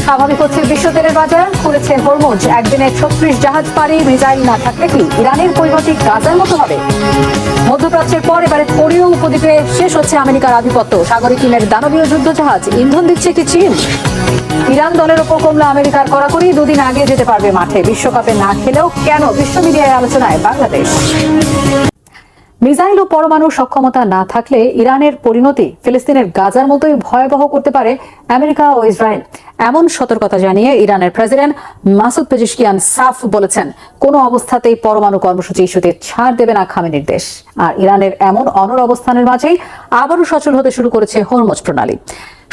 স্বাভাবিক হচ্ছে বিশ্ব তেলের বাজার, খুলেছে হরমুজ। একদিনে 36 জাহাজ পাড়ি। মিসাইল না থাকলে কি ইরানের পরিণতি গাজার মতো হবে? মধ্যপ্রাচ্যের পর এবারে কোরীয় উপদ্বীপে শেষ হচ্ছে আমেরিকার আধিপত্য। সাগরে চীনের দানবীয় যুদ্ধজাহাজ। ইন্ধন দিচ্ছে কি চীন? ইরান দলের ওপর কমলো আমেরিকার কড়াকড়ি। দুদিন আগে যেতে পারবে মাঠে। বিশ্বকাপে না খেলেও কেন? বিশ্ব মিডিয়ায় আলোচনায় বাংলাদেশ। মিসাইল ও পরমাণু সক্ষমতা না থাকলে ইরানের পরিণতি ফিলিস্তিনের গাজার মতোই ভয়াবহ করতে পারে আমেরিকা ও ইসরায়েল। এমন সতর্কতা জানিয়ে ইরানের প্রেসিডেন্ট মাসুদ পেজেশকিয়ান সাফ বলেছেন, কোনো অবস্থাতেই পরমাণু কর্মসূচি ইস্যুতে ছাড় দেবে না খামেনির দেশ। আর ইরানের এমন অনড় অবস্থানের মাঝেই আবারও সচল হতে শুরু করেছে হরমুজ প্রণালী।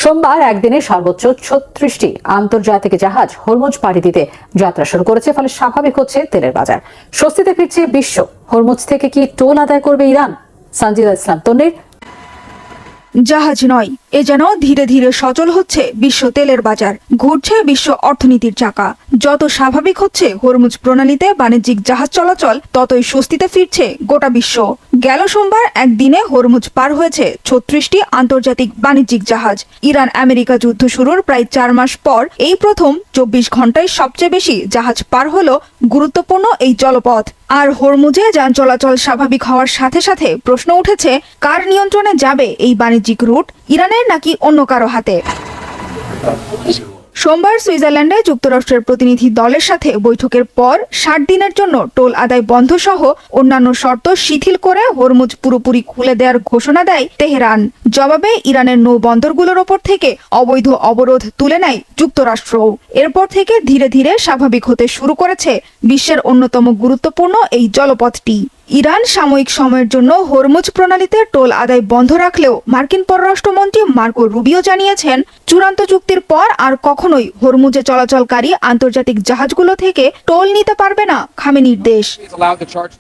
সোমবার একদিনে সর্বোচ্চ 36টি আন্তর্জাতিক জাহাজ হরমুজ পাড়ি দিতে যাত্রা শুরু করেছে। ফলে স্বাভাবিক হচ্ছে তেলের বাজার। স্বস্তিতে ফিরছে বিশ্ব। হরমুজ থেকে কি টোল আদায় করবে ইরান? সঞ্জিদা ইসলাম তন্নির। জাহাজ নয়, এ যেন ধীরে ধীরে সচল হচ্ছে বিশ্ব তেলের বাজার, ঘুরছে বিশ্ব অর্থনীতির চাকা। যত স্বাভাবিক হচ্ছে হরমুজ প্রণালীতে বাণিজ্যিক জাহাজ চলাচল, ততই স্বস্তিতে ফিরছে গোটা বিশ্ব। গেল সোমবার একদিনে হরমুজ পার হয়েছে 36টি আন্তর্জাতিক বাণিজ্যিক জাহাজ। ইরান আমেরিকা যুদ্ধ শুরুর প্রায় 4 মাস পর এই প্রথম 24 ঘন্টায় সবচেয়ে বেশি জাহাজ পার হলো গুরুত্বপূর্ণ এই জলপথ। আর হরমুজে যান চলাচল স্বাভাবিক হওয়ার সাথে সাথে প্রশ্ন উঠেছে, কার নিয়ন্ত্রণে যাবে এই বাণিজ্যিক রুট? ইরানের নাকি অন্য কারো হাতে? সোমবার সুইজারল্যান্ডে যুক্তরাষ্ট্রের প্রতিনিধি দলের সাথে বৈঠকের পর 60 দিনের জন্য টোল আদায় বন্ধ সহ অন্যান্য শর্ত শিথিল করে হরমুজ পুরোপুরি খুলে দেওয়ার ঘোষণা দেয় তেহরান। জবাবে ইরানের নৌবন্দরগুলোর ওপর থেকে অবৈধ অবরোধ তুলে নেয় যুক্তরাষ্ট্র। এরপর থেকে ধীরে ধীরে স্বাভাবিক হতে শুরু করেছে বিশ্বের অন্যতম গুরুত্বপূর্ণ এই জলপথটি। ইরান সাময়িক সময়ের জন্য হরমুজ প্রণালীতে টোল আদায় বন্ধ রাখলেও মার্কিন পররাষ্ট্রমন্ত্রী মার্কো রুবিও জানিয়েছেন, চূড়ান্ত চুক্তির পর আর কখনোই হরমুজে চলাচলকারী আন্তর্জাতিক জাহাজগুলো থেকে টোল নিতে পারবে না খামেনির দেশ।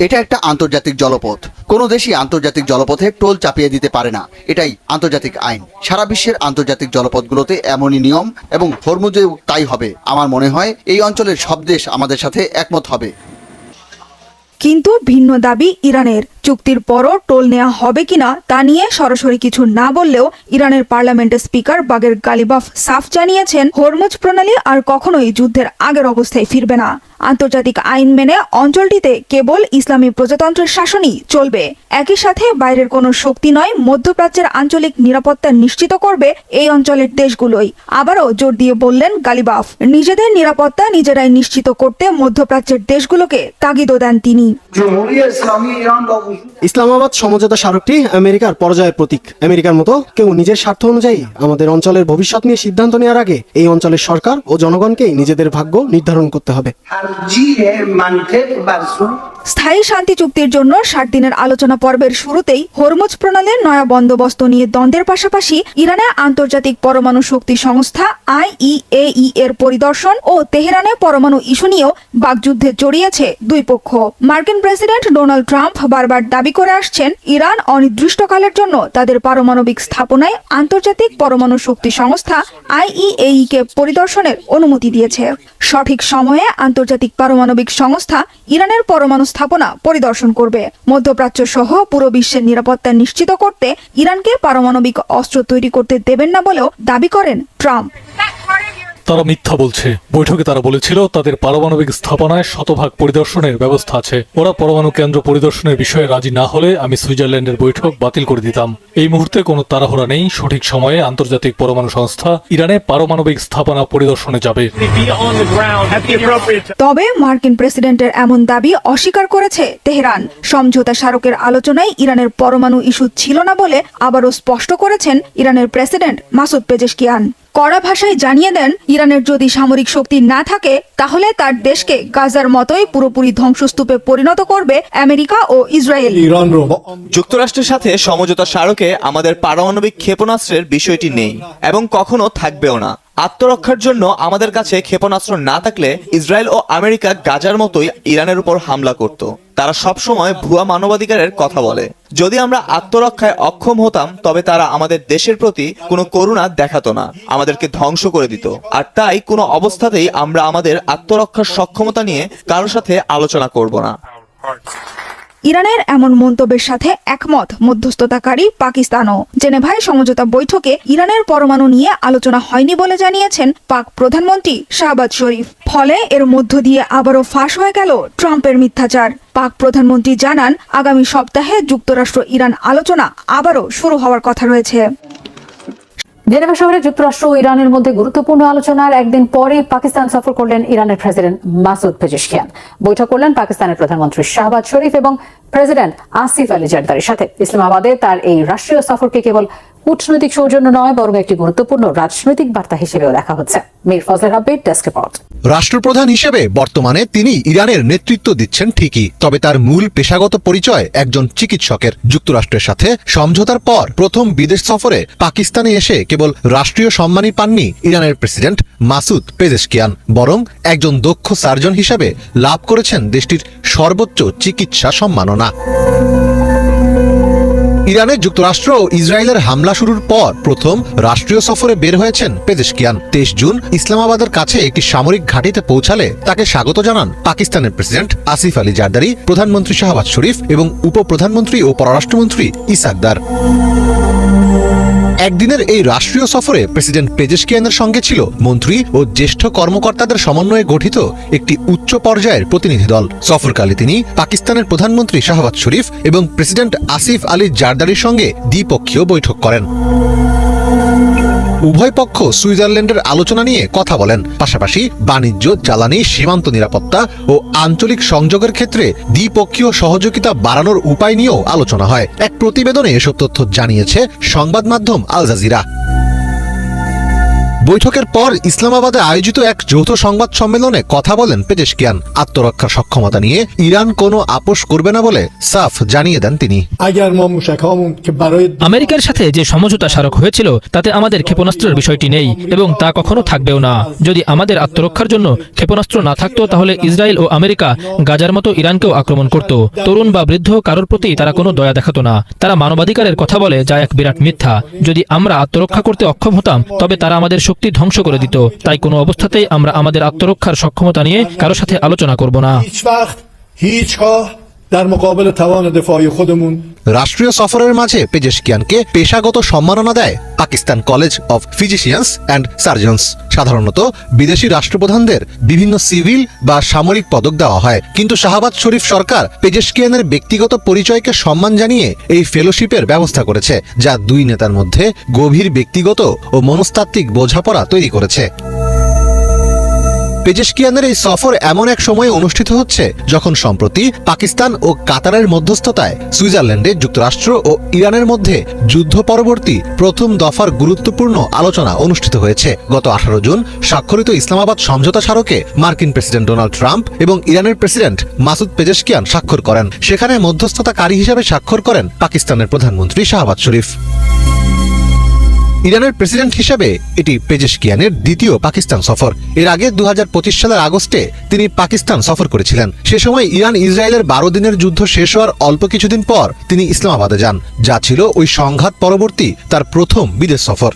এটা একটা আন্তর্জাতিক জলপথ। কোনো দেশই আন্তর্জাতিক জলপথে টোল চাপিয়ে দিতে পারে না। এটাই আন্তর্জাতিক আইন। সারা বিশ্বের আন্তর্জাতিক জলপথগুলোতে এমনই নিয়ম এবং হরমুজেও তাই হবে। আমার মনে হয় এই অঞ্চলের সব দেশ আমাদের সাথে একমত হবে। কিন্তু ভিন্ন দাবি ইরানের। চুক্তির পরও টোল নেওয়া হবে কিনা তা নিয়ে সরাসরি কিছু না বললেও ইরানের পার্লামেন্টের স্পিকার বাগের গালিবাফ সাফ জানিয়েছেন, হরমুজ প্রণালী আর কখনোই যুদ্ধের আগের অবস্থায় ফিরবে না। আন্তর্জাতিক আইন মেনে অঞ্চলটিতে কেবল ইসলামী প্রজাতন্ত্রের শাসনই চলবে। একই সাথে বাইরের কোনো শক্তি নয়, মধ্যপ্রাচ্যের আঞ্চলিক নিরাপত্তা নিশ্চিত করবে এই অঞ্চলের দেশগুলোই। আবারও জোর দিয়ে বললেন গালিবাফ, নিজেদের নিরাপত্তা নিজেরাই নিশ্চিত করতে মধ্যপ্রাচ্যের দেশগুলোকে তাগিদও দেন তিনি। ইসলামাবাদ সমঝোতা স্মারকটি আমেরিকার পরাজয়ের প্রতীক। আমেরিকার মতো কেউ নিজের স্বার্থ অনুযায়ী আমাদের অঞ্চলের ভবিষ্যৎ নিয়ে সিদ্ধান্ত নেওয়ার আগে এই অঞ্চলের সরকার ও জনগণকেই নিজেদের ভাগ্য নির্ধারণ করতে হবে। স্থায়ী শান্তি চুক্তির জন্য 60 দিনের আলোচনা পর্বের শুরুতেই হরমুজ প্রণালীর নয়া বন্দোবস্ত নিয়ে দ্বন্দ্বের পাশাপাশি ইরানে আন্তর্জাতিক পরমাণু শক্তি সংস্থা IAEA এর পরিদর্শন ও তেহরানে পরমাণু ইস্যু নিয়েও বাকযুদ্ধে জড়িয়েছে দুই পক্ষ। মার্কিন প্রেসিডেন্ট ডোনাল্ড ট্রাম্প বারবার দাবি করে আসছেন, ইরান অনির্দিষ্টকালের জন্য তাদের পারমাণবিক স্থাপনায় আন্তর্জাতিক পরমাণু শক্তি সংস্থা IAEA কে পরিদর্শনের অনুমতি দিয়েছে। সঠিক সময়ে আন্তর্জাতিক পারমাণবিক সংস্থা ইরানের পরমাণু স্থাপনা পরিদর্শন করবে। মধ্যপ্রাচ্য সহ পুরো বিশ্বের নিরাপত্তা নিশ্চিত করতে ইরানকে পারমাণবিক অস্ত্র তৈরি করতে দেবেন না বলেও দাবি করেন ট্রাম্প। তারা মিথ্যা বলছে। বৈঠকে তারা বলেছিল তাদের পারমাণবিক স্থাপনায় শতভাগ পরিদর্শনের ব্যবস্থা আছে। ওরা পরমাণু কেন্দ্র পরিদর্শনের বিষয়ে রাজি না হলে আমি সুইজারল্যান্ডের বৈঠক বাতিল করে দিতাম। এই মুহূর্তে কোনো তাড়াহুড়া নেই। সঠিক সময়ে আন্তর্জাতিক পরমাণু সংস্থা ইরানে পারমাণবিক স্থাপনা পরিদর্শনে যাবে। তবে মার্কিন প্রেসিডেন্টের এমন দাবি অস্বীকার করেছে তেহরান। সমঝোতা স্মারকের আলোচনায় ইরানের পরমাণু ইস্যু ছিল না বলে আবারও স্পষ্ট করেছেন ইরানের প্রেসিডেন্ট মাসুদ পেজেশকিয়ান। কড়া ভাষায় জানিয়ে দেন, ইরানের যদি সামরিক শক্তি না থাকে তাহলে তার দেশকে গাজার মতোই পুরোপুরি ধ্বংসস্তূপে পরিণত করবে আমেরিকা ও ইসরায়েল। যুক্তরাষ্ট্রের সাথে সমঝোতা স্মারকে আমাদের পারমাণবিক ক্ষেপণাস্ত্রের বিষয়টি নেই এবং কখনো থাকবেও না। আত্মরক্ষার জন্য আমাদের কাছে ক্ষেপণাস্ত্র না থাকলে ইসরায়েল ও আমেরিকা গাজার মতোই ইরানের উপর হামলা করত। তারা সবসময় ভুয়া মানবাধিকারের কথা বলে। যদি আমরা আত্মরক্ষায় অক্ষম হতাম তবে তারা আমাদের দেশের প্রতি কোনো করুণা দেখাতো না, আমাদেরকে ধ্বংস করে দিত। আর তাই কোনো অবস্থাতেই আমরা আমাদের আত্মরক্ষার সক্ষমতা নিয়ে কারোর সাথে আলোচনা করব না। ইরানের এমন মন্তব্যের সাথে একমত মধ্যস্থতাকারী পাকিস্তানও। জেনেভায় সমঝোতা বৈঠকে ইরানের পরমাণু নিয়ে আলোচনা হয়নি বলে জানিয়েছেন পাক প্রধানমন্ত্রী শাহবাজ শরীফ। ফলে এর মধ্য দিয়ে আবারও ফাঁস হয়ে গেল ট্রাম্পের মিথ্যাচার। পাক প্রধানমন্ত্রী জানান, আগামী সপ্তাহে যুক্তরাষ্ট্র ইরান আলোচনা আবারও শুরু হওয়ার কথা রয়েছে। জেনেভা শহরে যুক্তরাষ্ট্র ও ইরানের মধ্যে গুরুত্বপূর্ণ আলোচনার একদিন পরে পাকিস্তান সফর করলেন ইরানের প্রেসিডেন্ট মাসুদ পেজেশকিয়ান। বৈঠক করলেন পাকিস্তানের প্রধানমন্ত্রী শাহবাজ শরীফ এবং প্রেসিডেন্ট আসিফ আলী জারদারির সাথে। ইসলামাবাদে তার এই রাষ্ট্রীয় সফরকে কেবল কূটনৈতিক সৌজন্য নয়, বরং একটি গুরুত্বপূর্ণ রাজনৈতিক বার্তা হিসেবেও দেখা হচ্ছে। মীর ফজলের আপডেট, ডেস্ক রিপোর্ট। রাষ্ট্রপ্রধান হিসেবে বর্তমানে তিনি ইরানের নেতৃত্ব দিচ্ছেন ঠিকই, তবে তার মূল পেশাগত পরিচয় একজন চিকিৎসকের। যুক্তরাষ্ট্রের সাথে সমঝোতার পর প্রথম বিদেশ সফরে পাকিস্তানে এসে কেবল রাষ্ট্রীয় সম্মানই পাননি ইরানের প্রেসিডেন্ট মাসুদ পেজেশকিয়ান, বরং একজন দক্ষ সার্জন হিসেবে লাভ করেছেন দেশটির সর্বোচ্চ চিকিৎসা সম্মাননা। ইরানে যুক্তরাষ্ট্র ও ইসরায়েলের হামলা শুরুর পর প্রথম রাষ্ট্রীয় সফরে বের হয়েছেন পেজেশকিয়ান। 23 জুন ইসলামাবাদের কাছে একটি সামরিক ঘাঁটিতে পৌঁছালে তাকে স্বাগত জানান পাকিস্তানের প্রেসিডেন্ট আসিফ আলী জারদারি, প্রধানমন্ত্রী শাহবাজ শরীফ এবং উপপ্রধানমন্ত্রী ও পররাষ্ট্রমন্ত্রী ইসাকদার। একদিনের এই রাষ্ট্রীয় সফরে প্রেসিডেন্ট পেজেশকিয়ানের সঙ্গে ছিল মন্ত্রী ও জ্যেষ্ঠ কর্মকর্তাদের সমন্বয়ে গঠিত একটি উচ্চ পর্যায়ের প্রতিনিধি দল। সফরকালে তিনি পাকিস্তানের প্রধানমন্ত্রী শাহবাজ শরীফ এবং প্রেসিডেন্ট আসিফ আলী জারদারির সঙ্গে দ্বিপক্ষীয় বৈঠক করেন। উভয় পক্ষ সুইজারল্যান্ডের আলোচনা নিয়ে কথা বলেন, পাশাপাশি বাণিজ্য, জ্বালানি, সীমান্ত নিরাপত্তা ও আঞ্চলিক সংযোগের ক্ষেত্রে দ্বিপক্ষীয় সহযোগিতা বাড়ানোর উপায় নিয়েও আলোচনা হয়। এক প্রতিবেদনে এসব তথ্য জানিয়েছে সংবাদ মাধ্যম আল জাজিরা। বৈঠকের পর ইসলামাবাদে আয়োজিত এক যৌথ সংবাদ সম্মেলনে কথা বলেন পেজেশকিয়ান। আত্মরক্ষার সক্ষমতা নিয়ে ইরান কোনো আপোষ করবে না বলে সাফ জানিয়ে দেন তিনি। আমেরিকার সাথে যে সমঝোতা স্মারক হয়েছিল তাতে আমাদের ক্ষেপণাস্ত্রের বিষয়টি নেই এবং তা কখনো থাকবেও না। যদি আমাদের আত্মরক্ষার জন্য ক্ষেপণাস্ত্র না থাকতো তাহলে ইসরায়েল ও আমেরিকা গাজার মতো ইরানকেও আক্রমণ করত। তরুণ বা বৃদ্ধ কারোর প্রতি তারা কোনো দয়া দেখাতো না। তারা মানবাধিকারের কথা বলে, যা এক বিরাট মিথ্যা। যদি আমরা আত্মরক্ষা করতে অক্ষম হতাম তবে তারা আমাদের শক্তি ধ্বংস করে দিত। তাই কোনো অবস্থাতেই আমরা আমাদের আত্মরক্ষার সক্ষমতা নিয়ে কারো সাথে আলোচনা করব না। রাষ্ট্রীয় সফরের মাঝে পেজেশকিয়ানকে পেশাগত সম্মাননা দেয় Pakistan college of physicians and surgeons. সাধারণত বিদেশি রাষ্ট্রপ্রধানদের বিভিন্ন সিভিল বা সামরিক পদক দেওয়া হয়, কিন্তু শাহবাজ শরীফ সরকার পেজেশকিয়ানের ব্যক্তিগত পরিচয়কে সম্মান জানিয়ে এই ফেলোশিপের ব্যবস্থা করেছে, যা দুই নেতার মধ্যে গভীর ব্যক্তিগত ও মনস্তাত্ত্বিক বোঝাপড়া তৈরি করেছে। পেজেশকিয়ানের এই সফর এমন এক সময়ে অনুষ্ঠিত হচ্ছে যখন সম্প্রতি পাকিস্তান ও কাতারের মধ্যস্থতায় সুইজারল্যান্ডে যুক্তরাষ্ট্র ও ইরানের মধ্যে যুদ্ধ পরবর্তী প্রথম দফার গুরুত্বপূর্ণ আলোচনা অনুষ্ঠিত হয়েছে। গত 18 জুন স্বাক্ষরিত ইসলামাবাদ সমঝোতা স্মারকে মার্কিন প্রেসিডেন্ট ডোনাল্ড ট্রাম্প এবং ইরানের প্রেসিডেন্ট মাসুদ পেজেশকিয়ান স্বাক্ষর করেন। সেখানে মধ্যস্থতাকারী হিসেবে স্বাক্ষর করেন পাকিস্তানের প্রধানমন্ত্রী শাহবাজ শরীফ। ইরানের প্রেসিডেন্ট হিসেবে এটি পেজেশকিয়ানের দ্বিতীয় পাকিস্তান সফর। এর আগে 2025 সালের আগস্টে তিনি পাকিস্তান সফর করেছিলেন। সে সময় ইরান ইসরায়েলের 12 দিনের যুদ্ধ শেষ হওয়ার অল্প কিছুদিন পর তিনি ইসলামাবাদে যান, যা ছিল ওই সংঘাত পরবর্তী তার প্রথম বিদেশ সফর।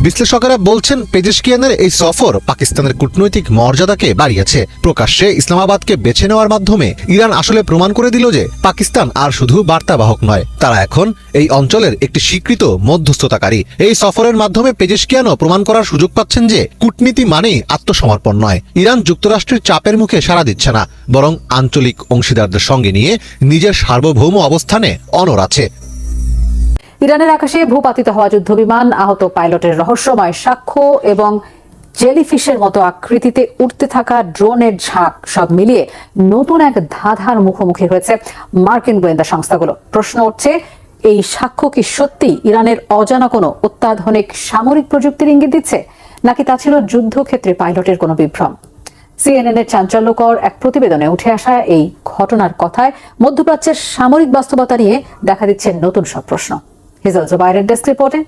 বিশ্লেষকেরা বলছেন পেজেশকিয়ানের এই সফর পাকিস্তানের কূটনৈতিক মর্যাদাকে বাড়িয়েছে। প্রকাশ্যে ইসলামাবাদকে বেছে নেওয়ার মাধ্যমে ইরান আসলে প্রমাণ করে দিল যে পাকিস্তান আর শুধু বার্তাবাহক নয়, তারা এখন এই অঞ্চলের একটি স্বীকৃত মধ্যস্থতাকারী। এই সফরের মাধ্যমে পেজেশকিয়ানও প্রমাণ করার সুযোগ পাচ্ছেন যে কূটনীতি মানেই আত্মসমর্পণ নয়। ইরান যুক্তরাষ্ট্রের চাপের মুখে সাড়া দিচ্ছে না, বরং আঞ্চলিক অংশীদারদের সঙ্গে নিয়ে নিজের সার্বভৌম অবস্থানে অনড় আছে। ইরানের আকাশে ভূপাতিত হওয়া যুদ্ধবিমান, আহত পাইলটের রহস্যময় সাক্ষ্য এবং জেলিফিশের মতো আকৃতিতে উঠতে থাকা ড্রোনের ঝাঁক, সব মিলিয়ে নতুন এক ধাঁধার মুখোমুখি হয়েছে মার্কিন গোয়েন্দা সংস্থাগুলো। প্রশ্ন উঠছে, এই সাক্ষ্য কি সত্যি ইরানের অজানা কোনো অত্যাধুনিক সামরিক প্রযুক্তির ইঙ্গিত দিচ্ছে, নাকি তা ছিল যুদ্ধক্ষেত্রে পাইলটের কোনো বিভ্রম? CNN এর চাঞ্চল্যকর এক প্রতিবেদনে উঠে আসা এই ঘটনার কথায় মধ্যপ্রাচ্যের সামরিক বাস্তবতা নিয়ে দেখা দিচ্ছে নতুন সব প্রশ্ন। হিজাল জুবাইরের ডেস্ক রিপোর্টে।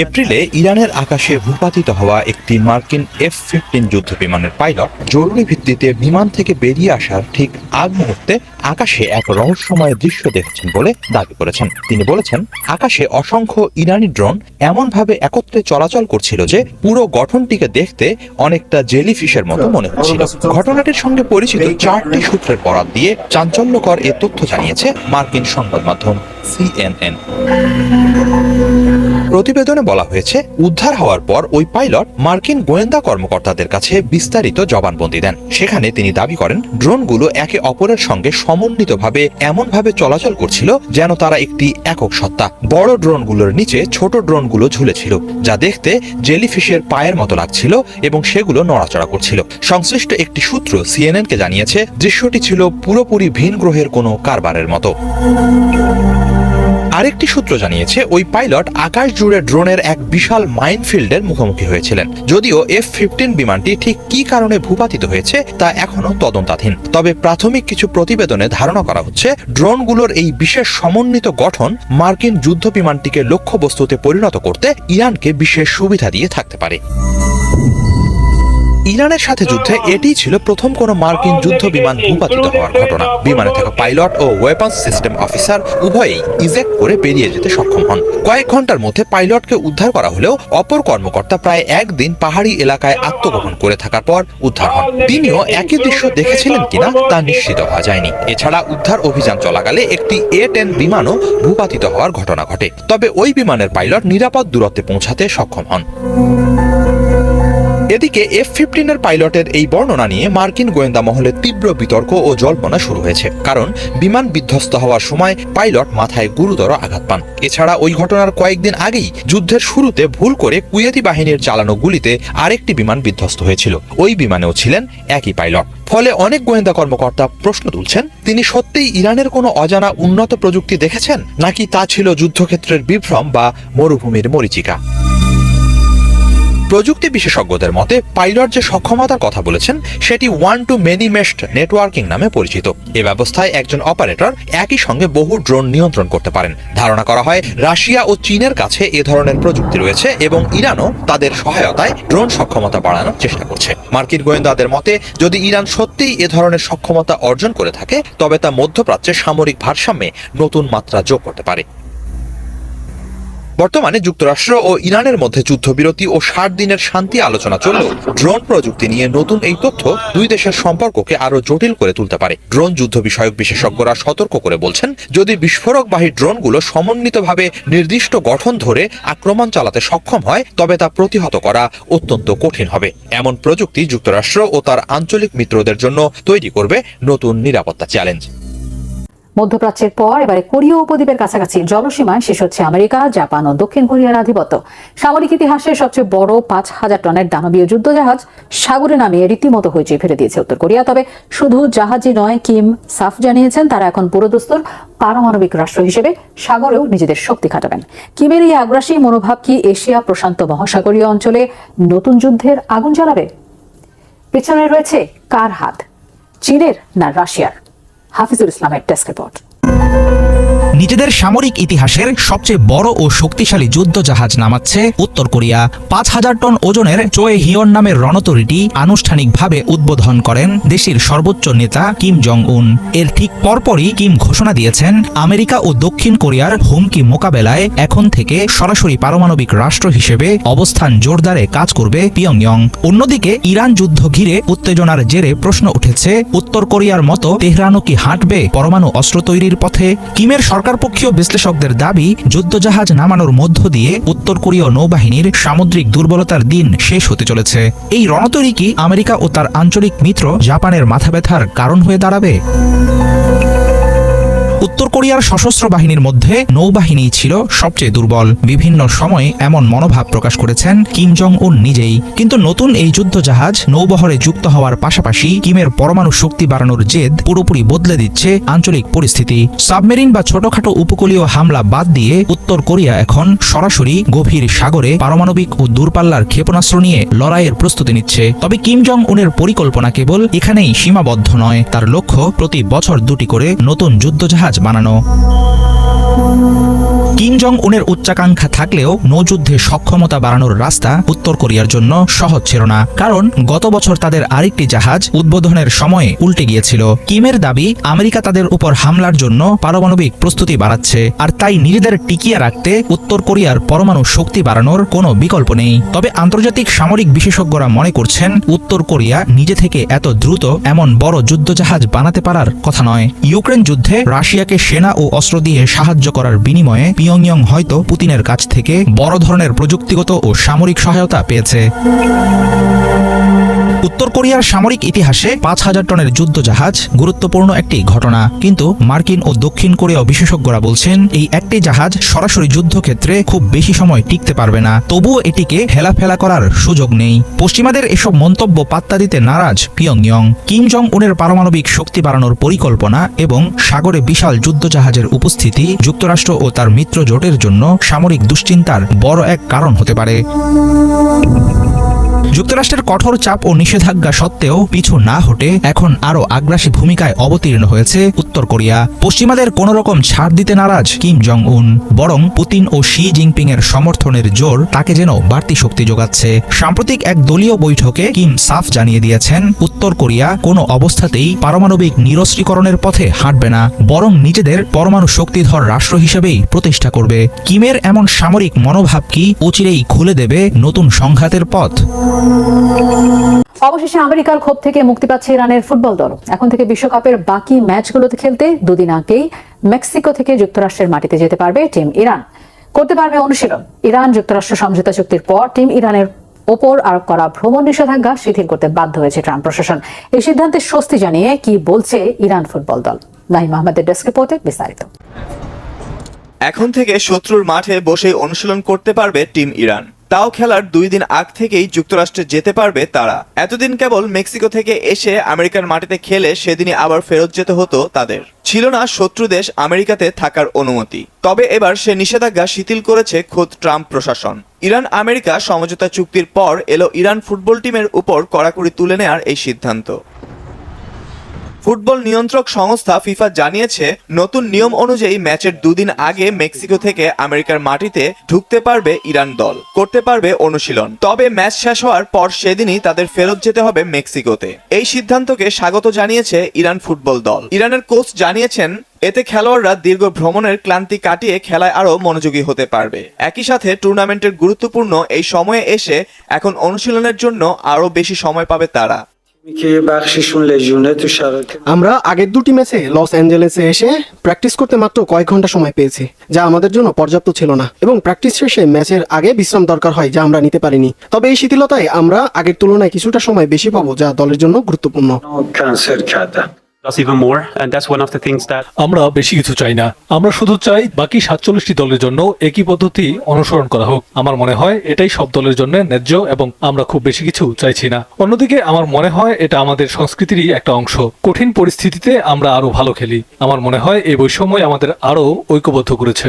এপ্রিলে ইরানের আকাশে ভূপাতিত হওয়া একটি মার্কিন F-15 যুদ্ধ বিমানের পাইলট জরুরি ভিত্তিতে বিমান থেকে বেরিয়ে আসার ঠিক আগ মুহূর্তে আকাশে এক রহস্যময় দৃশ্য দেখেছেন বলে দাবি করেছেন। তিনি বলেছেন, আকাশে অসংখ্য ইরানি ড্রোন এমনভাবে একত্রে চলাচল করছিল যে পুরো গঠনটিকে দেখতে অনেকটা জেলিফিশের মতো মনে হচ্ছিল। ঘটনাটির সঙ্গে পরিচিত 4টি সূত্রের বরাত দিয়ে চাঞ্চল্যকর এ তথ্য জানিয়েছে মার্কিন সংবাদ মাধ্যম CNN। প্রতিবেদনে বলা হয়েছে, উদ্ধার হওয়ার পর ওই পাইলট মার্কিন গোয়েন্দা কর্মকর্তাদের কাছে বিস্তারিত জবানবন্দি দেন। সেখানে তিনি দাবি করেন, ড্রোনগুলো একে অপরের সঙ্গে সমন্বিতভাবে এমনভাবে চলাচল করছিল যেন তারা একটি একক সত্তা। বড় ড্রোনগুলোর নিচে ছোট ড্রোনগুলো ঝুলেছিল, যা দেখতে জেলিফিশের পায়ের মতো লাগছিল এবং সেগুলো নড়াচড়া করছিল। সংশ্লিষ্ট একটি সূত্র CNN-কে জানিয়েছে, দৃশ্যটি ছিল পুরোপুরি ভিন গ্রহের কোনো কারবারের মতো। আরেকটি সূত্র জানিয়েছে, ওই পাইলট আকাশ জুড়ে ড্রোনের এক বিশাল মাইনফিল্ডের মুখোমুখি হয়েছিলেন। যদিও F-15 বিমানটি ঠিক কী কারণে ভূপাতিত হয়েছে তা এখনো তদন্তাধীন। তবে প্রাথমিক কিছু প্রতিবেদনে ধারণা করা হচ্ছে, ড্রোনগুলোর এই বিশেষ সমন্বিত গঠন মার্কিন যুদ্ধ বিমানটিকে লক্ষ্যবস্তুতে পরিণত করতে ইরানকে বিশেষ সুবিধা দিয়ে থাকতে পারে। ইরানের সাথে যুদ্ধে এটিই ছিল প্রথম কোনো মার্কিন যুদ্ধ বিমান ভূপাতিত হওয়ার ঘটনা। বিমানে থাকা পাইলট ও ওয়েপন্স সিস্টেম অফিসার উভয়েই ইজেক্ট করে বেরিয়ে যেতে সক্ষম হন। কয়েক ঘন্টার মধ্যে পাইলটকে উদ্ধার করা হলেও অপর কর্মকর্তা প্রায় একদিন পাহাড়ি এলাকায় আত্মগোপন করে থাকার পর উদ্ধার হন। তিনিও একই দৃশ্য দেখেছিলেন কিনা তা নিশ্চিত হওয়া যায়নি। এছাড়া উদ্ধার অভিযান চলাকালে একটি A-10 বিমানও ভূপাতিত হওয়ার ঘটনা ঘটে। তবে ওই বিমানের পাইলট নিরাপদ দূরত্বে পৌঁছাতে সক্ষম হন। এদিকে F-15 এর পাইলটের এই বর্ণনা নিয়ে মার্কিন গোয়েন্দা মহলে তীব্র বিতর্ক ও জল্পনা শুরু হয়েছে, কারণ বিমান বিধ্বস্ত হওয়ার সময় পাইলট মাথায় গুরুতর আঘাত পান। এছাড়া ওই ঘটনার কয়েকদিন আগেই যুদ্ধের শুরুতে ভুল করে কুয়েতি বাহিনীর চালানো গুলিতে আরেকটি বিমান বিধ্বস্ত হয়েছিল। ওই বিমানেও ছিলেন একই পাইলট। ফলে অনেক গোয়েন্দা কর্মকর্তা প্রশ্ন তুলছেন, তিনি সত্যিই ইরানের কোনো অজানা উন্নত প্রযুক্তি দেখেছেন, নাকি তা ছিল যুদ্ধক্ষেত্রের বিভ্রম বা মরুভূমির মরীচিকা। প্রযুক্তি বিশেষজ্ঞদের মতে পাইলট যে সক্ষমতার কথা বলেছেন সেটি ওয়ান টু মেনি মেশড নেটওয়ার্কিং নামে পরিচিত। এ ব্যবস্থায় একজন অপারেটর একই সঙ্গে বহু ড্রোন নিয়ন্ত্রণ করতে পারেন। ধারণা করা হয় রাশিয়া ও চীনের কাছে এ ধরনের প্রযুক্তি রয়েছে এবং ইরানও তাদের সহায়তায় ড্রোন সক্ষমতা বাড়ানোর চেষ্টা করছে। মার্কিন গোয়েন্দাদের মতে, যদি ইরান সত্যিই এ ধরনের সক্ষমতা অর্জন করে থাকে তবে তা মধ্যপ্রাচ্যের সামরিক ভারসাম্যে নতুন মাত্রা যোগ করতে পারে। বর্তমানে যুক্তরাষ্ট্র ও ইরানের মধ্যে যুদ্ধবিরতি ও 60 দিনের শান্তি আলোচনা চললেও ড্রোন প্রযুক্তি নিয়ে নতুন এই তথ্য দুই দেশের সম্পর্ককে আরো জটিল করে তুলতে পারে। ড্রোন যুদ্ধ বিষয়ক বিশেষজ্ঞরা সতর্ক করে বলছেন, যদি বিস্ফোরকবাহী ড্রোনগুলো সমন্বিতভাবে নির্দিষ্ট গঠন ধরে আক্রমণ চালাতে সক্ষম হয় তবে তা প্রতিহত করা অত্যন্ত কঠিন হবে। এমন প্রযুক্তি যুক্তরাষ্ট্র ও তার আঞ্চলিক মিত্রদের জন্য তৈরি করবে নতুন নিরাপত্তা চ্যালেঞ্জ। মধ্যপ্রাচ্যের পর এবারে কোরীয় উপদ্বীপের কাছাকাছি জলসীমায় শেষ হচ্ছে আমেরিকা, জাপান ও দক্ষিণ কোরিয়ার আধিপত্য। সামরিক ইতিহাসের সবচেয়ে বড় 5000 টনের দানবীয় যুদ্ধজাহাজ সাগরে নামিয়ে রীতিমতো হইচই ফেলে দিয়েছে উত্তর কোরিয়া। তবে শুধু জাহাজই নয়, কিম সাফ জানিয়েছেন তারা এখন পুরোদস্তুর পারমাণবিক রাষ্ট্র হিসেবে সাগরেও নিজেদের শক্তি খাটাবেন। কিমের এই আগ্রাসী মনোভাব কি এশিয়া প্রশান্ত মহাসাগরীয় অঞ্চলে নতুন যুদ্ধের আগুন জ্বালাবে? পেছনে রয়েছে কার হাত, চীনের না রাশিয়ার? হাফিজুল ইসলামের ডেস্ক রিপোর্ট। নিজেদের সামরিক ইতিহাসের সবচেয়ে বড় ও শক্তিশালী যুদ্ধ জাহাজ নামাচ্ছে উত্তর কোরিয়া। 5000 টন ওজনের চোয়ে হিয়ন নামের রণতরীটি আনুষ্ঠানিকভাবে উদ্বোধন করেন দেশটির সর্বোচ্চ নেতা কিম জং উন। এর ঠিক পরপরই কিম ঘোষণা দিয়েছেন, আমেরিকা ও দক্ষিণ কোরিয়ার হুমকি মোকাবেলায় এখন থেকে সরাসরি পারমাণবিক রাষ্ট্র হিসেবে অবস্থান জোরদারে কাজ করবে পিয়ংইয়ং। অন্যদিকে ইরান যুদ্ধ ঘিরে উত্তেজনার জেরে প্রশ্ন উঠেছে, উত্তর কোরিয়ার মতো তেহরানও কি হাঁটবে পরমাণু অস্ত্র তৈরির পথে? কিমের সরকারপক্ষীয় বিশ্লেষকদের দাবি, যুদ্ধজাহাজ নামানোর মধ্য দিয়ে উত্তর কোরীয় নৌবাহিনীর সামুদ্রিক দুর্বলতার দিন শেষ হতে চলেছে। এই রণতরী কি আমেরিকা ও তার আঞ্চলিক মিত্র জাপানের মাথা ব্যথার কারণ হয়ে দাঁড়াবে? উত্তর কোরিয়ার সশস্ত্র বাহিনীর মধ্যে নৌবাহিনী ছিল সবচেয়ে দুর্বল। বিভিন্ন সময়ে এমন মনোভাব প্রকাশ করেছেন কিম জং উন নিজেই। কিন্তু নতুন এই যুদ্ধজাহাজ নৌবহরে যুক্ত হওয়ার পাশাপাশি কিমের পরমাণু শক্তি বাড়ানোর জেদ পুরোপুরি বদলে দিচ্ছে আঞ্চলিক পরিস্থিতি। সাবমেরিন বা ছোটখাটো উপকূলীয় হামলা বাদ দিয়ে উত্তর কোরিয়া এখন সরাসরি গভীর সাগরে পারমাণবিক ও দূরপাল্লার ক্ষেপণাস্ত্র নিয়ে লড়াইয়ের প্রস্তুতি নিচ্ছে। তবে কিম জং উনের পরিকল্পনা কেবল এখানেই সীমাবদ্ধ নয়। তার লক্ষ্য প্রতি বছর 2টি করে নতুন যুদ্ধজাহাজ বানানো। কিম জং উনের উচ্চাকাঙ্ক্ষা থাকলেও নৌযুদ্ধে সক্ষমতা বাড়ানোর রাস্তা উত্তর কোরিয়ার জন্য সহজ ছিল না, কারণ গত বছর তাদের আরেকটি জাহাজ উদ্বোধনের সময়ে উল্টে গিয়েছিল। কিমের দাবি আমেরিকা তাদের উপর হামলার জন্য পারমাণবিক প্রস্তুতি বাড়াচ্ছে, আর তাই নিজেদের টিকিয়ে রাখতে উত্তর কোরিয়ার পরমাণু শক্তি বাড়ানোর কোনো বিকল্প নেই। তবে আন্তর্জাতিক সামরিক বিশেষজ্ঞরা মনে করছেন উত্তর কোরিয়া নিজে থেকে এত দ্রুত এমন বড় যুদ্ধজাহাজ বানাতে পারার কথা নয়। ইউক্রেন যুদ্ধে রাশিয়াকে সেনা ও অস্ত্র দিয়ে সাহায্য করার বিনিময়ে পিয়ংইয়ং হয়তো পুতিনের কাছ থেকে বড় ধরনের প্রযুক্তিগত ও সামরিক সহায়তা পেয়েছে। উত্তর কোরিয়ার সামরিক ইতিহাসে ৫,০০০ টনের যুদ্ধজাহাজ গুরুত্বপূর্ণ একটি ঘটনা, কিন্তু মার্কিন ও দক্ষিণ কোরীয় বিশেষজ্ঞরা বলছেন এই একটি জাহাজ সরাসরি যুদ্ধক্ষেত্রে খুব বেশি সময় টিকতে পারবে না। তবুও এটিকে হেলাফেলা করার সুযোগ নেই। পশ্চিমাদের এসব মন্তব্য পাত্তা দিতে নারাজ পিয়ংইয়ং। কিম জং উনের পারমাণবিক শক্তি বাড়ানোর পরিকল্পনা এবং সাগরে বিশাল যুদ্ধজাহাজের উপস্থিতি যুক্তরাষ্ট্র ও তার মিত্র জোটের জন্য সামরিক দুশ্চিন্তার বড় এক কারণ হতে পারে। যুক্তরাষ্ট্রের কঠোর চাপ ও নিষেধাজ্ঞা সত্ত্বেও পিছু না হটে এখন আরো আগ্রাসী ভূমিকায় অবতীর্ণ হয়েছে উত্তর কোরিয়া। পশ্চিমাদের কোনো রকম ছাড় দিতে নারাজ কিম জং উন, বরং পুতিন ও শি জিনপিং এর সমর্থনের জোর তাকে যেন বাড়তি শক্তি যোগাচ্ছে। সাম্প্রতিক এক দলীয় বৈঠকে কিম সাফ জানিয়ে দিয়েছেন উত্তর কোরিয়া কোনো অবস্থাতেই পারমাণবিক নিরস্ত্রীকরণের পথে হাঁটবে না, বরং নিজেদের পরমাণু শক্তিধর রাষ্ট্র হিসেবেই প্রতিষ্ঠা করবে। কিমের এমন সামরিক মনোভাব কি অচিরেই খুলে দেবে নতুন সংঘাতের পথ? অবশেষে আমেরিকার ক্ষোভ থেকে মুক্তি পাচ্ছে ইরানের ফুটবল দল। এখন থেকে বিশ্বকাপের বাকি ম্যাচগুলোতে খেলতে দুদিন আগেই মেক্সিকো থেকে যুক্তরাষ্ট্রের মাটিতে যেতে পারবে টিম ইরান, করতে পারবে অনুশীলন। ইরান যুক্তরাষ্ট্র সমঝোতা চুক্তির পর টিম ইরানের ওপর আরোপ করা ভ্রমণ নিষেধাজ্ঞা শিথিল করতে বাধ্য হয়েছে ট্রাম্প প্রশাসন। এই সিদ্ধান্তে স্বস্তি জানিয়ে কি বলছে ইরান ফুটবল দল, নাহিম আহমেদের ডেস্ক রিপোর্টে বিস্তারিত। এখন থেকে শত্রুর মাঠে বসে অনুশীলন করতে পারবে টিম ইরান। তাও খেলার 2 দিন আগ থেকেই যুক্তরাষ্ট্রে যেতে পারবে তারা। এতদিন কেবল মেক্সিকো থেকে এসে আমেরিকার মাটিতে খেলে সেদিনই আবার ফেরত যেতে হতো তাদের। ছিল না শত্রু দেশ আমেরিকাতে থাকার অনুমতি। তবে এবার সে নিষেধাজ্ঞা শিথিল করেছে খোদ ট্রাম্প প্রশাসন। ইরান আমেরিকা সমঝোতা চুক্তির পর এলো ইরান ফুটবল টিমের উপর কড়াকড়ি তুলে নেওয়ার এই সিদ্ধান্ত। ফুটবল নিয়ন্ত্রক সংস্থা ফিফা জানিয়েছে নতুন নিয়ম অনুযায়ী ম্যাচের 2 দিন আগে মেক্সিকো থেকে আমেরিকার মাটিতে ঢুকতে পারবে ইরান দল, করতে পারবে অনুশীলন। তবে ম্যাচ শেষ হওয়ার পর সেদিনই তাদের ফেরত যেতে হবে মেক্সিকোতে। এই সিদ্ধান্তকে স্বাগত জানিয়েছে ইরান ফুটবল দল। ইরানের কোচ জানিয়েছেন এতে খেলোয়াড়রা দীর্ঘ ভ্রমণের ক্লান্তি কাটিয়ে খেলায় আরো মনোযোগী হতে পারবে। একই সাথে টুর্নামেন্টের গুরুত্বপূর্ণ এই সময়ে এসে এখন অনুশীলনের জন্য আরো বেশি সময় পাবে তারা। আমরা আগের 2টি ম্যাচে লস অ্যাঞ্জেলেসে এসে প্র্যাকটিস করতে মাত্র কয়েক ঘন্টা সময় পেয়েছি, যা আমাদের জন্য পর্যাপ্ত ছিল না, এবং প্র্যাকটিস শেষে ম্যাচের আগে বিশ্রাম দরকার হয়, যা আমরা নিতে পারিনি। তবে এই শিথিলতায় আমরা আগের তুলনায় কিছুটা সময় বেশি পাবো, যা দলের জন্য গুরুত্বপূর্ণ। আমরা বেশি কিছু চাই না, আমরা শুধু চাই বাকি 47টি দলের জন্য একই পদ্ধতি অনুসরণ করা হোক। আমার মনে হয় এটাই সব দলের জন্য ন্যায্য এবং আমরা খুব বেশি কিছু চাইছি না। অন্যদিকে আমার মনে হয় এটা আমাদের সংস্কৃতিরই একটা অংশ। কঠিন পরিস্থিতিতে আমরা আরো ভালো খেলি। আমার মনে হয় এই বৈষম্যই আমাদের আরো ঐক্যবদ্ধ করেছে।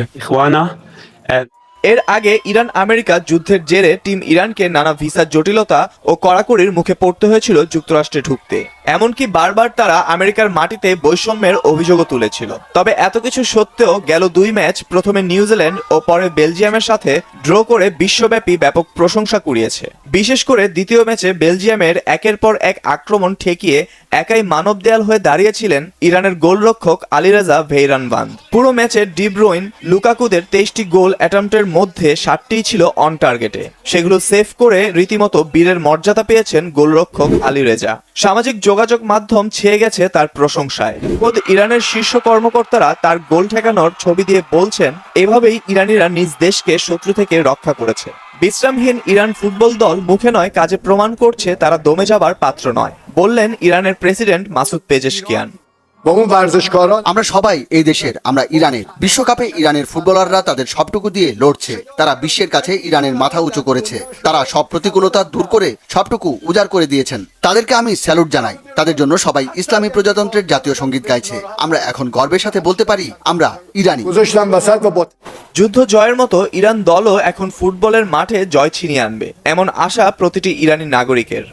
এর আগে ইরান আমেরিকা যুদ্ধের জেরে টিম ইরানকে নানা ভিসা জটিলতা ও কড়াকড়ির মুখে পড়তে হয়েছিল যুক্তরাষ্ট্রে ঢুকতে। এমনকি বারবার তারা আমেরিকার মাটিতে বৈষম্যের অভিযোগও তুলেছিল। তবে এত কিছু সত্ত্বেও গেল 2 ম্যাচ, প্রথমে নিউজিল্যান্ড ও পরে বেলজিয়ামের সাথে ড্র করে বিশ্বব্যাপী ব্যাপক প্রশংসা কুড়িয়েছে। বিশেষ করে দ্বিতীয় ম্যাচে বেলজিয়ামের একের পর এক আক্রমণ ঠেকিয়ে একাই মানব দেয়াল হয়ে দাঁড়িয়েছিলেন ইরানের গোলরক্ষক আলীরেজা ভেইরানবান্দ। পুরো ম্যাচে ডি ব্রুইন, লুকাকুদের 23টি গোল অ্যাটেম্পটের মধ্যে 7টিই ছিল অন টার্গেটে। সেগুলো সেভ করে রীতিমতো বীরের মর্যাদা পেয়েছেন গোলরক্ষক আলীরেজা। সামাজিক যোগাযোগ মাধ্যম ছেয়ে গেছে তার প্রশংসায়। খোদ ইরানের শীর্ষ কর্মকর্তারা তার গোল ঠেকানোর ছবি দিয়ে বলছেন এভাবেই ইরানিরা নিজ দেশকে শত্রু থেকে রক্ষা করেছে। বিশ্রামহীন ইরান ফুটবল দল মুখে নয় কাজে প্রমাণ করছে তারা দমে যাবার পাত্র নয়, বললেন ইরানের প্রেসিডেন্ট মাসুদ পেজেশকিয়ান। আমরা সবাই এই দেশের, আমরা ইরানের। বিশ্বকাপে ইরানের ফুটবলাররা তাদের সবটুকু দিয়ে লড়ছে। তারা বিশ্বের কাছে ইরানের মাথা উঁচু করেছে। তারা সব প্রতিকূলতা দূর করে সবটুকু উজাড় করে দিয়েছেন। তাদেরকে আমি স্যালুট জানাই। তাদের জন্য সবাই ইসলামী প্রজাতন্ত্রের জাতীয় সঙ্গীত গাইছে। আমরা এখন গর্বের সাথে বলতে পারি আমরা ইরানি। যুদ্ধ জয়ের মতো ইরান দলও এখন ফুটবলের মাঠে জয় ছিনিয়ে আনবে, এমন আশা প্রতিটি ইরানি নাগরিকের।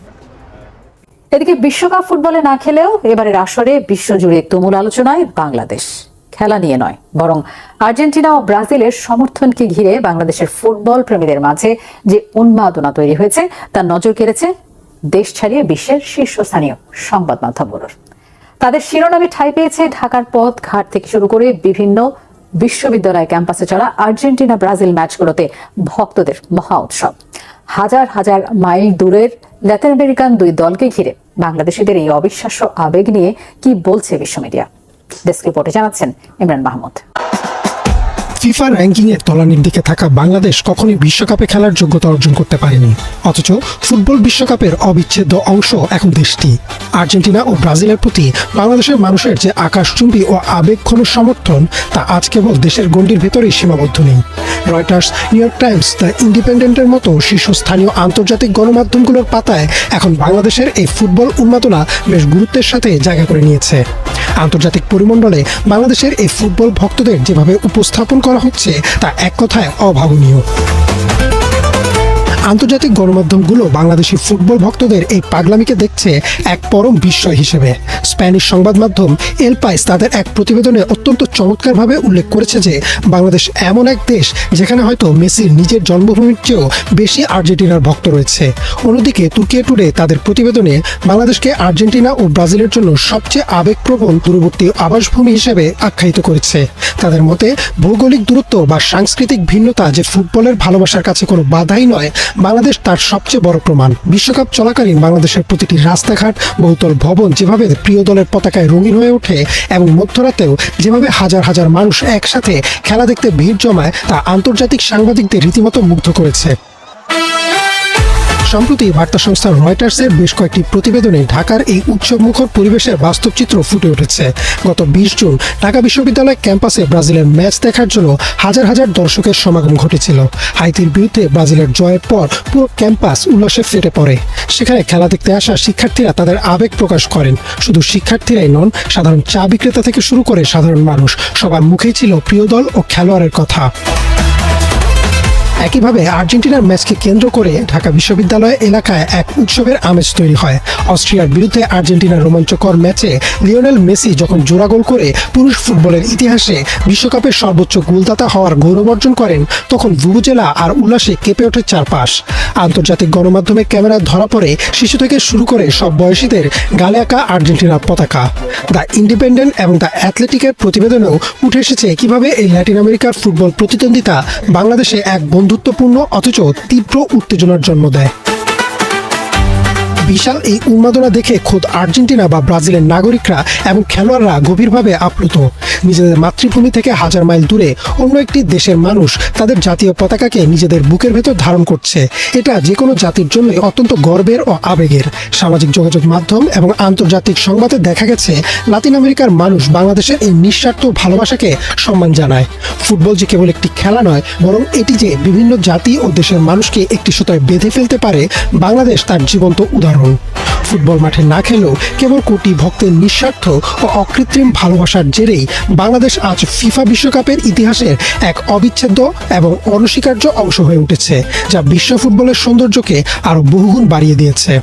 এদিকে বিশ্বকাপ ফুটবলে না খেলেও এবারের আসরে বিশ্বজুড়ে তুমুল আলোচনায় বাংলাদেশ। খেলা নিয়ে নয়, বরং আর্জেন্টিনা ও ব্রাজিলের সমর্থনকে ঘিরে বাংলাদেশের ফুটবল প্রেমীদের মাঝে যে উন্মাদনা তৈরি হয়েছে তা নজর কেড়েছে দেশ ছাড়িয়ে বিশ্বের শীর্ষস্থানীয় সংবাদ মাধ্যমগুলোর। তাদের শিরোনামে ঠাঁই পেয়েছে ঢাকার পথ ঘাট থেকে শুরু করে বিভিন্ন বিশ্ববিদ্যালয় ক্যাম্পাসে চলা আর্জেন্টিনা ব্রাজিল ম্যাচগুলোতে ভক্তদের মহা উৎসব। হাজার হাজার মাইল দূরের ল্যাটিন আমেরিকান দুই দলকে ঘিরে বাংলাদেশিদের এই অবিশ্বাস্য আবেগ নিয়ে কি বলছে বিশ্ব মিডিয়া? ডেস্ক রিপোর্টে জানাচ্ছেন ইমরান মাহমুদ। ফিফা র্যাঙ্কিংয়ের তলানির দিকে থাকা বাংলাদেশ কখনোই বিশ্বকাপে খেলার যোগ্যতা অর্জন করতে পারেনি, অথচ ফুটবল বিশ্বকাপের অবিচ্ছেদ্য অংশ এখন দেশটি। আর্জেন্টিনা ও ব্রাজিলের প্রতি বাংলাদেশের মানুষের যে আকাশচুম্বী ও আবেগঘন সমর্থন তা আজ কেবল দেশের গণ্ডির ভেতরেই সীমাবদ্ধ নেই। Reuters, New York Times, the ইন্ডিপেন্ডেন্টের মতো শীর্ষস্থানীয় আন্তর্জাতিক গণমাধ্যমগুলোর পাতায় এখন বাংলাদেশের এই ফুটবল উন্মাদনা বেশ গুরুত্বের সাথে জায়গা করে নিয়েছে। আন্তর্জাতিক পরিমণ্ডলে বাংলাদেশের এই ফুটবল ভক্তদের যেভাবে উপস্থাপন করা হচ্ছে তা এক কথায় অভাবনীয়। আন্তর্জাতিক গণমাধ্যমগুলো বাংলাদেশি ফুটবল ভক্তদের এই পাগলামিকে দেখছে এক পরম বিস্ময় হিসেবে। স্প্যানিশ সংবাদ মাধ্যম এল পাইস তাদের এক প্রতিবেদনে অত্যন্ত চমৎকারভাবে উল্লেখ করেছে যে বাংলাদেশ এমন এক দেশ যেখানে হয়তো মেসির নিজের জন্মভূমির চেয়েও বেশি আর্জেন্টিনার ভক্ত রয়েছে। অন্যদিকে তুর্কিয়া টুডে তাদের প্রতিবেদনে বাংলাদেশকে আর্জেন্টিনা ও ব্রাজিলের জন্য সবচেয়ে আবেগপ্রবণ দূরবর্তী আবাসভূমি হিসেবে আখ্যায়িত করেছে। তাদের মতে ভৌগোলিক দূরত্ব বা সাংস্কৃতিক ভিন্নতা যে ফুটবলের ভালোবাসার কাছে কোনো বাধাই নয়, বাংলাদেশ তার সবচেয়ে বড় প্রমাণ। বিশ্বকাপ চলাকালীন বাংলাদেশের প্রতিটি রাস্তাঘাট, বহুতল ভবন যেভাবে প্রিয় দলের পতাকায় রঙিন হয়ে ওঠে এবং মধ্যরাতেও যেভাবে হাজার হাজার মানুষ একসাথে খেলা দেখতে ভিড় জমায় তা আন্তর্জাতিক সাংবাদিকদের রীতিমতো মুগ্ধ করেছে। সম্প্রতি বার্তা সংস্থা রয়টার্সের বেশ কয়েকটি প্রতিবেদনে ঢাকার এই উৎসবমুখর পরিবেশের বাস্তব চিত্র ফুটে উঠেছে। গত 20 জুন ঢাকা বিশ্ববিদ্যালয় ক্যাম্পাসে ব্রাজিলের ম্যাচ দেখার জন্য হাজার হাজার দর্শকের সমাগম ঘটেছিল। হাইতির বিরুদ্ধে ব্রাজিলের জয়ের পর পুরো ক্যাম্পাস উল্লাসে ফেটে পড়ে। সেখানে খেলা দেখতে আসা শিক্ষার্থীরা তাদের আবেগ প্রকাশ করেন। শুধু শিক্ষার্থীরাই নন, সাধারণ চা বিক্রেতা থেকে শুরু করে সাধারণ মানুষ সবার মুখেই ছিল প্রিয় দল ও খেলোয়াড়ের কথা। একইভাবে আর্জেন্টিনার ম্যাচকে কেন্দ্র করে ঢাকা বিশ্ববিদ্যালয় এলাকায় এক উৎসবের আমেজ তৈরি হয়। অস্ট্রিয়ার বিরুদ্ধে আর্জেন্টিনার রোমাঞ্চকর ম্যাচে লিওনেল মেসি যখন জোড়া গোল করে পুরুষ ফুটবলের ইতিহাসে বিশ্বকাপের সর্বোচ্চ গোলদাতা হওয়ার গৌরব অর্জন করেন, তখন ভুবুজেলা আর উল্লাসে কেঁপে ওঠে চারপাশ। আন্তর্জাতিক গণমাধ্যমে ক্যামেরা ধরা পড়ে শিশু থেকে শুরু করে সব বয়সীদের গালে আঁকা আর্জেন্টিনার পতাকা। দ্য ইন্ডিপেন্ডেন্ট এবং দ্য অ্যাথলেটিকের প্রতিবেদনেও উঠে এসেছে কিভাবে এই ল্যাটিন আমেরিকার ফুটবল প্রতিদ্বন্দ্বিতা বাংলাদেশে এক বন্ধুত্বপূর্ণ অথচ তীব্র উত্তেজনার জন্ম দেয়। বিশাল এই উন্মাদনা দেখে খোদ আর্জেন্টিনা বা ব্রাজিলের নাগরিকরা এবং খেলোয়াড়রা গভীরভাবে আপ্লুত। নিজেদের মাতৃভূমি থেকে হাজার মাইল দূরে অন্য একটি দেশের মানুষ তাদের জাতীয় পতাকাকে নিজেদের বুকের ভেতর ধারণ করছে। এটা যে কোনো জাতির জন্য অত্যন্ত গর্বের ও আবেগের। সামাজিক যোগাযোগ মাধ্যম এবং আন্তর্জাতিক সংবাদে দেখা গেছে লাতিন আমেরিকার মানুষ বাংলাদেশের এই নিঃস্বার্থ ভালোবাসাকে সম্মান জানায়। ফুটবল যে কেবল একটি খেলা নয়, বরং এটি যে বিভিন্ন জাতি ও দেশের মানুষকে একটি সুতায় বেঁধে ফেলতে পারে, বাংলাদেশ তার জীবন্ত উদাহরণ। ফুটবল মাঠে না খেলেও কেবল কোটি ভক্তের নিঃস্বার্থ ও অকৃত্রিম ভালোবাসার জেরেই বাংলাদেশ আজ ফিফা বিশ্বকাপের ইতিহাসের এক অবিচ্ছেদ্য এবং অনস্বীকার্য অংশ হয়ে উঠেছে, যা বিশ্ব ফুটবলের সৌন্দর্যকে আরও বহুগুণ বাড়িয়ে দিয়েছে।